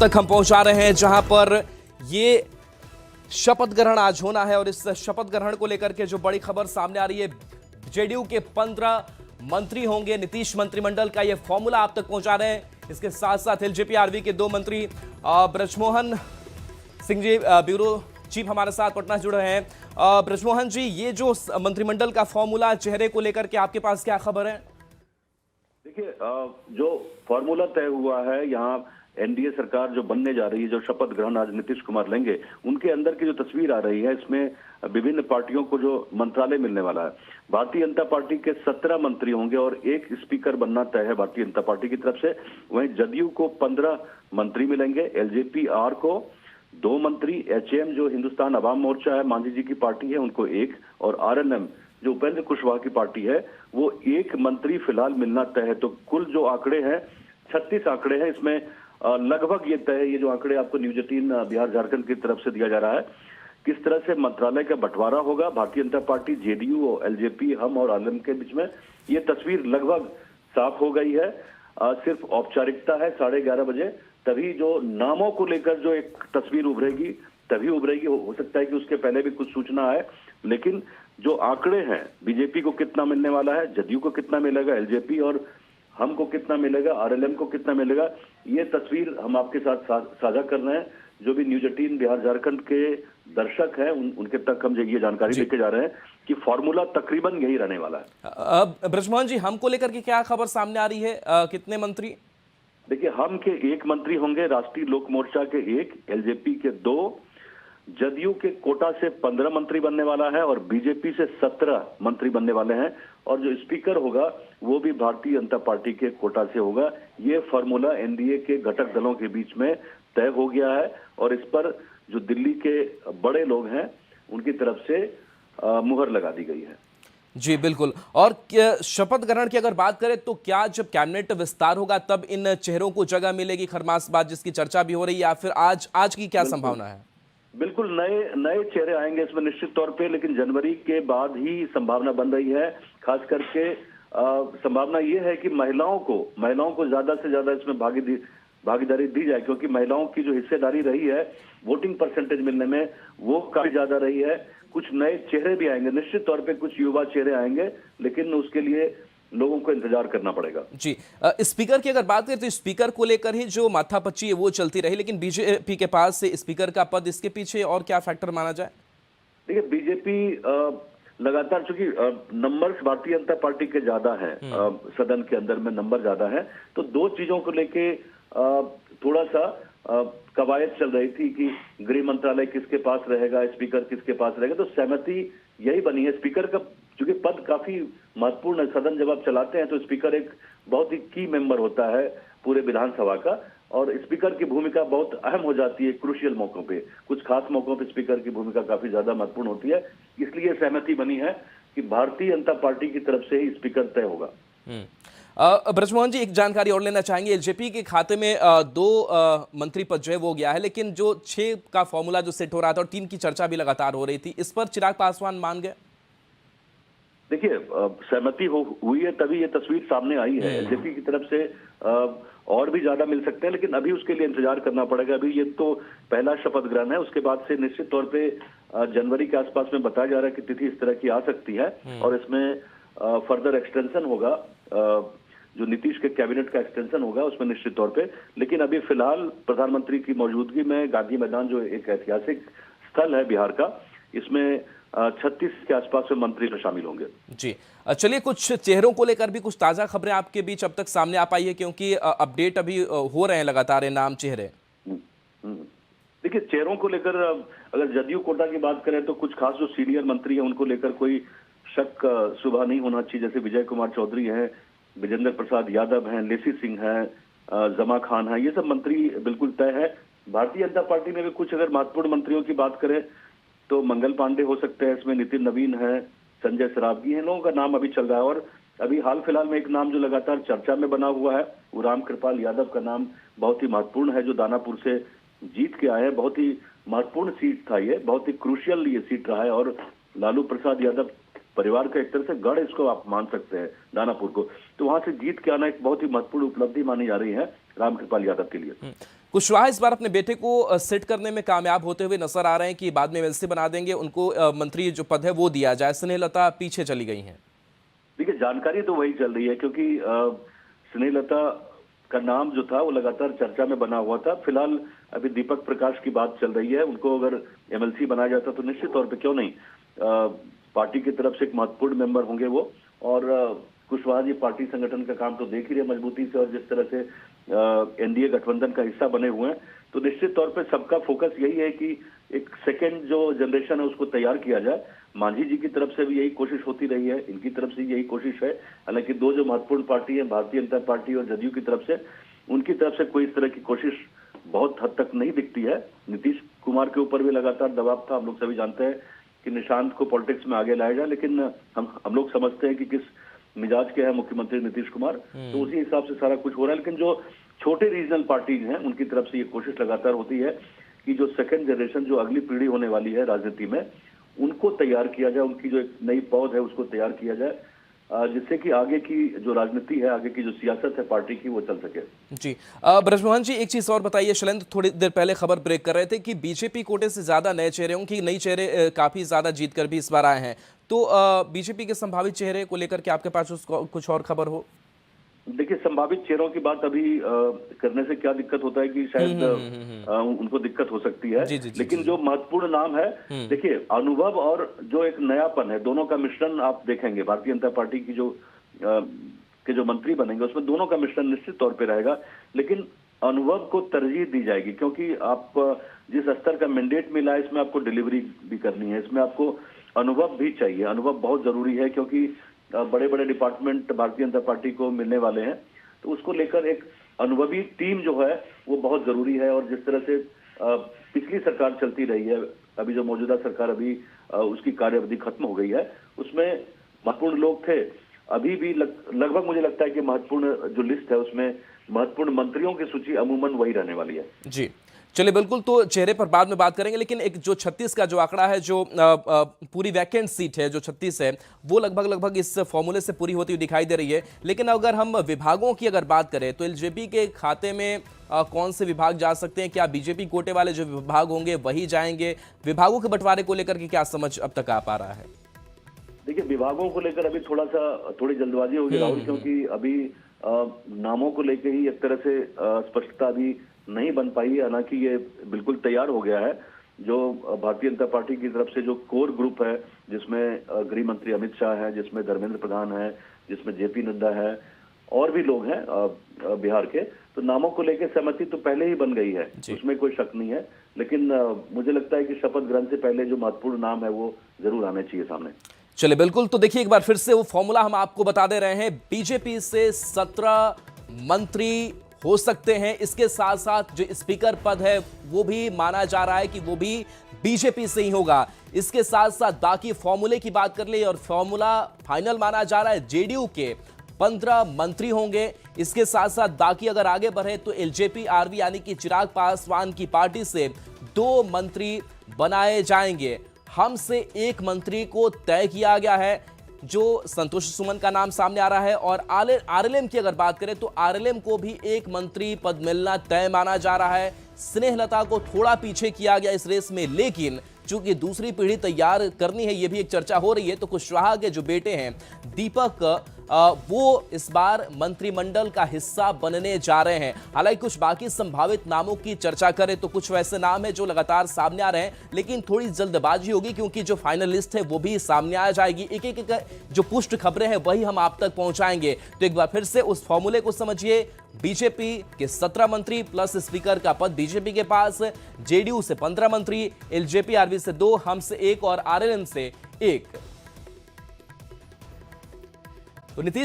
तक हम पहुंचा रहे हैं जहां पर ये शपथ ग्रहण आज होना है और इस शपथ ग्रहण को लेकर के जो बड़ी खबर सामने आ रही है, जेडीयू के 15 मंत्री होंगे। नीतीश मंत्रिमंडल का ये फॉर्मूला आप तक पहुंचा रहे हैं। इसके साथ साथ एलजेपी आरवी के 2 मंत्री ब्रजमोहन सिंह जी ब्यूरो चीफ हमारे साथ पटना जुड़ रहे हैं। ब्रजमोहन जी, ये जो मंत्रिमंडल का फॉर्मूला चेहरे को लेकर के आपके पास क्या खबर है? देखिए, जो फॉर्मूला तय हुआ है, यहाँ एनडीए सरकार जो बनने जा रही है, जो शपथ ग्रहण आज नीतीश कुमार लेंगे, उनके अंदर की जो तस्वीर आ रही है, इसमें विभिन्न पार्टियों को जो मंत्रालय मिलने वाला है। भारतीय जनता पार्टी के 17 मंत्री होंगे और 1 स्पीकर बनना तय है भारतीय जनता पार्टी की तरफ से। वहीं जदयू को 15 मंत्री मिलेंगे, एलजेपी आर को 2 मंत्री, एचएम जो हिंदुस्तान अवाम मोर्चा है, मांझी जी की पार्टी है, उनको 1, और आरएनएम जो उपेंद्र कुशवाहा की पार्टी है, वो 1 मंत्री फिलहाल मिलना तय है। तो कुल जो आंकड़े हैं 36 आंकड़े हैं। इसमें लगभग ये तय है, ये जो आंकड़े आपको न्यूज 18 बिहार झारखंड की तरफ से दिया जा रहा है, किस तरह से मंत्रालय का बंटवारा होगा Bharatiya Janata party, JDU, LJP, हम और आलम के बीच में, ये तस्वीर लगभग साफ हो गई है। सिर्फ औपचारिकता है 11:30 बजे, तभी जो नामों को लेकर जो एक तस्वीर उभरेगी तभी उभरेगी। हो सकता है कि उसके पहले भी कुछ सूचना है, लेकिन जो आंकड़े हैं, बीजेपी को कितना मिलने वाला है, जदयू को कितना मिलेगा, एलजेपी और हम को कितना मिलेगा, आरएलएम को कितना मिलेगा, ये तस्वीर हम आपके साथ साझा कर रहे हैं। जो भी न्यूज 18 बिहार झारखंड के दर्शक हैं, उनके तक हम ये जानकारी लेके जा रहे हैं कि फॉर्मूला तकरीबन यही रहने वाला है। ब्रजमोहन जी, हमको लेकर के क्या खबर सामने आ रही है? कितने मंत्री? देखिए, हम के 1 मंत्री होंगे, राष्ट्रीय लोक मोर्चा के 1, एलजेपी के 2, जदयू के कोटा से 15 मंत्री बनने वाला है और बीजेपी से 17 मंत्री बनने वाले हैं। और जो स्पीकर होगा वो भी भारतीय जनता पार्टी के कोटा से होगा। ये फॉर्मूला एनडीए के घटक दलों के बीच में तय हो गया है और इस पर जो दिल्ली के बड़े लोग हैं उनकी तरफ से मुहर लगा दी गई है। जी बिल्कुल। और शपथ ग्रहण की अगर बात करें तो क्या जब कैबिनेट विस्तार होगा तब इन चेहरों को जगह मिलेगी खरमासबाज, जिसकी चर्चा भी हो रही है, या फिर आज की क्या संभावना है? बिल्कुल नए चेहरे आएंगे इसमें निश्चित तौर पे, लेकिन जनवरी के बाद ही संभावना बन रही है। खास करके संभावना ये है कि महिलाओं को ज्यादा से ज्यादा इसमें भागीदारी दी जाए, क्योंकि महिलाओं की जो हिस्सेदारी रही है वोटिंग परसेंटेज मिलने में, वो काफी ज्यादा रही है। कुछ नए चेहरे भी आएंगे, निश्चित तौर पे कुछ युवा चेहरे आएंगे, लेकिन उसके लिए लोगों को इंतजार करना पड़ेगा। जी, स्पीकर की अगर बात करें तो स्पीकर को लेकर ही जो माथापच्ची है वो चलती रही, लेकिन बीजेपी के पास से स्पीकर का पद, इसके पीछे और क्या फैक्टर माना जाए? देखिए, बीजेपी लगातार, चूंकि नंबर्स भारतीय जनता पार्टी के ज्यादा हैं, सदन के अंदर में नंबर ज्यादा है, तो 2 चीजों को लेके थोड़ा सा कवायद चल रही थी कि गृह मंत्रालय किसके पास रहेगा, स्पीकर किसके पास रहेगा। तो सहमति यही बनी है। स्पीकर का चूंकि पद काफी महत्वपूर्ण है, सदन जब आप चलाते हैं तो स्पीकर एक बहुत ही की मेंबर होता है पूरे विधानसभा का, और स्पीकर की भूमिका बहुत अहम हो जाती है क्रूशियल मौकों पे। कुछ खास मौकों पे स्पीकर की भूमिका काफी ज्यादा महत्वपूर्ण होती है, इसलिए सहमति बनी है कि भारतीय जनता पार्टी की तरफ से ही स्पीकर तय होगा। ब्रजमोहन जी, एक जानकारी और लेना चाहेंगे। एलजेपी के खाते में 2 मंत्री पद जो है वो गया है, लेकिन जो 6 का फॉर्मूला जो सेट हो रहा था और 3 की चर्चा भी लगातार हो रही थी, इस पर चिराग पासवान मान गए? देखिए, सहमति हुई है तभी ये तस्वीर सामने आई है। एलजेपी की तरफ से और भी ज्यादा मिल सकते हैं, लेकिन अभी उसके लिए इंतजार करना पड़ेगा। अभी ये तो पहला शपथ ग्रहण है, उसके बाद से निश्चित तौर पे जनवरी के आसपास में बताया जा रहा है कि तिथि इस तरह की आ सकती है और इसमें फर्दर एक्सटेंशन होगा, जो नीतीश के कैबिनेट का एक्सटेंशन होगा उसमें निश्चित तौर पे। लेकिन अभी फिलहाल प्रधानमंत्री की मौजूदगी में गांधी मैदान, जो एक ऐतिहासिक स्थल है बिहार का, इसमें 36 के आसपास में मंत्री शामिल होंगे। जी, चलिए, कुछ चेहरों को लेकर भी कुछ ताजा खबरें आपके बीच अब तक सामने आ पाई है, क्योंकि अपडेट अभी हो रहे हैं लगातार नाम चेहरे। देखिए, चेहरों को लेकर अगर जदयू कोटा की बात करें तो कुछ खास जो सीनियर मंत्री हैं उनको लेकर कोई शक सुबह नहीं होना चाहिए। जैसे विजय कुमार चौधरी हैं, विजेंद्र प्रसाद यादव हैं, लेसी सिंह हैं, जमा खान हैं, ये सब मंत्री बिल्कुल तय है। भारतीय जनता पार्टी में भी कुछ अगर महत्वपूर्ण मंत्रियों की बात करें तो मंगल पांडे हो सकते हैं, इसमें नितिन नवीन है, संजय सरावगी है, लोगों का नाम अभी चल रहा है। और अभी हाल फिलहाल में एक नाम जो लगातार चर्चा में बना हुआ है, वो रामकृपाल यादव का नाम बहुत ही महत्वपूर्ण है, जो दानापुर से जीत के आए हैं। बहुत ही महत्वपूर्ण सीट था ये, बहुत ही क्रूशियल ये सीट रहा है और लालू प्रसाद यादव परिवार का एक तरह से गढ़ इसको आप मान सकते हैं दानापुर को। तो वहां से जीत के आना एक बहुत ही महत्वपूर्ण उपलब्धि मानी जा रही है रामकृपाल यादव के लिए। कुशवाहा इस बार अपने बेटे को सेट करने में कामयाब होते हुए नजर आ रहे हैं कि बाद में एमएलसी बना देंगे, उनको मंत्री जो पद है वो दिया जाए। स्नेहलता पीछे चली गई हैं। देखिए, जानकारी तो वही चल रही है क्योंकि स्नेहलता का नाम जो था वो लगातार चर्चा में बना हुआ था। फिलहाल अभी दीपक प्रकाश की बात चल रही है, उनको अगर एमएलसी बनाया जाता तो निश्चित तौर पे क्यों नहीं, पार्टी की तरफ से एक महत्वपूर्ण मेंबर होंगे वो। और कुशवाहा जी पार्टी संगठन का काम तो देख ही रहे मजबूती से, और जिस तरह से एनडीए गठबंधन का हिस्सा बने हुए हैं, तो निश्चित तौर पे सबका फोकस यही है कि एक सेकेंड जो जनरेशन है उसको तैयार किया जाए। मांझी जी की तरफ से भी यही कोशिश होती रही है, इनकी तरफ से यही कोशिश है। हालांकि दो जो महत्वपूर्ण पार्टी है, भारतीय जनता पार्टी और जदयू की तरफ से, उनकी तरफ से कोई इस तरह की कोशिश बहुत हद तक नहीं दिखती है। नीतीश कुमार के ऊपर भी लगातार दबाव था, हम लोग सभी जानते हैं कि निशांत को पॉलिटिक्स में आगे लाया जाए, लेकिन हम लोग समझते हैं कि किस मिजाज के हैं मुख्यमंत्री नीतीश कुमार, तो उसी हिसाब से सारा कुछ हो रहा है। लेकिन जो छोटे रीजनल पार्टीज हैं उनकी तरफ से ये कोशिश लगातार होती है कि जो सेकंड जनरेशन, जो अगली पीढ़ी होने वाली है राजनीति में, उनको तैयार किया जाए, उनकी जो एक नई पौध है उसको तैयार किया जाए, जिससे कि आगे की जो राजनीति है, आगे की जो सियासत है पार्टी की, वो चल सके। जी ब्रजमोहन जी, एक चीज और बताइए। शैलेंद्र थोड़ी देर पहले खबर ब्रेक कर रहे थे कि बीजेपी कोटे से ज्यादा नए चेहरों की, नई चेहरे काफी ज्यादा जीत कर भी इस बार आए हैं। तो बीजेपी के संभावित चेहरे को लेकर के आपके पास कुछ और खबर हो? देखिए, संभावित चेहरों की बात अभी करने से क्या दिक्कत होता है कि शायद उनको दिक्कत हो सकती है। लेकिन जो महत्वपूर्ण नाम है, देखिए, अनुभव और जो एक नयापन है, दोनों का मिश्रण आप देखेंगे। भारतीय जनता पार्टी की जो मंत्री बनेंगे उसमें दोनों का मिश्रण निश्चित तौर पे रहेगा। लेकिन अनुभव को तरजीह दी जाएगी क्योंकि आप जिस स्तर का मैंडेट मिला है इसमें आपको डिलीवरी भी करनी है, इसमें आपको अनुभव भी चाहिए। अनुभव बहुत जरूरी है क्योंकि बड़े बड़े डिपार्टमेंट भारतीय जनता पार्टी को मिलने वाले हैं, तो उसको लेकर एक अनुभवी टीम जो है वो बहुत जरूरी है। और जिस तरह से पिछली सरकार चलती रही है, अभी जो मौजूदा सरकार अभी उसकी कार्य अवधि खत्म हो गई है, उसमें महत्वपूर्ण लोग थे। अभी भी लगभग मुझे लगता है कि महत्वपूर्ण जो लिस्ट है उसमें महत्वपूर्ण मंत्रियों की सूची अमूमन वही रहने वाली है। जी चलिए, बिल्कुल, तो चेहरे पर बाद में बात करेंगे। लेकिन एक जो 36 का जो आंकड़ा है, जो पूरी वैकेंट सीट है जो 36 है, वो लगभग इस फॉर्मूले से पूरी होती हुई दिखाई दे रही है। लेकिन अगर हम विभागों की अगर बात करें तो एलजेपी के खाते में कौन से विभाग जा सकते हैं? क्या बीजेपी कोटे वाले जो विभाग होंगे वही जाएंगे? विभागों के बंटवारे को लेकर के क्या समझ अब तक आ पा रहा है? देखिए, विभागों को लेकर अभी थोड़ी जल्दबाजी होगी राहुल, क्योंकि अभी नामों को लेकर ही एक तरह से स्पष्टता अभी नहीं बन पाई है। हालांकि ये बिल्कुल तैयार हो गया है। जो भारतीय जनता पार्टी की तरफ से जो कोर ग्रुप है, जिसमें गृह मंत्री अमित शाह है, जिसमें धर्मेंद्र प्रधान है, जिसमें जेपी नड्डा है, और भी लोग हैं बिहार के, तो नामों को लेकर सहमति तो पहले ही बन गई है, उसमें कोई शक नहीं है। लेकिन मुझे लगता है कि शपथ ग्रहण से पहले जो महत्वपूर्ण नाम है वो जरूर आने चाहिए सामने। चलिए, बिल्कुल, तो देखिए एक बार फिर से वो फॉर्मूला हम आपको बता दे रहे हैं। बीजेपी से 17 मंत्री हो सकते हैं। इसके साथ साथ जो स्पीकर पद है वो भी माना जा रहा है कि वो भी बीजेपी से ही होगा। इसके साथ साथ बाकी फॉर्मूले की बात कर ले और फॉर्मूला फाइनल माना जा रहा है, जेडीयू के 15 मंत्री होंगे। इसके साथ साथ बाकी अगर आगे बढ़े तो एलजेपी आरवी यानी कि चिराग पासवान की पार्टी से 2 मंत्री बनाए जाएंगे। हम से 1 मंत्री को तय किया गया है, जो संतोष सुमन का नाम सामने आ रहा है। और आरएलएम की अगर बात करें तो आरएलएम को भी 1 मंत्री पद मिलना तय माना जा रहा है। स्नेहलता को थोड़ा पीछे किया गया इस रेस में, लेकिन चूंकि दूसरी पीढ़ी तैयार करनी है, ये भी एक चर्चा हो रही है। तो कुशवाहा के जो बेटे हैं दीपक, वो इस बार मंत्रिमंडल का हिस्सा बनने जा रहे हैं। हालांकि कुछ बाकी संभावित नामों की चर्चा करें तो कुछ वैसे नाम हैं जो लगातार सामने आ रहे हैं, लेकिन थोड़ी जल्दबाजी होगी क्योंकि जो फाइनल लिस्ट है वो भी सामने आ जाएगी। एक एक जो पुष्ट खबरें हैं वही हम आप तक पहुंचाएंगे। तो एक बार फिर से उस फॉर्मूले को समझिए। बीजेपी के 17 मंत्री प्लस स्पीकर का पद बीजेपी के पास, जेडीयू से 15 मंत्री, एलजेपी आरवी से 2, हम से 1 और आरएलएम से 1। तो नीतीश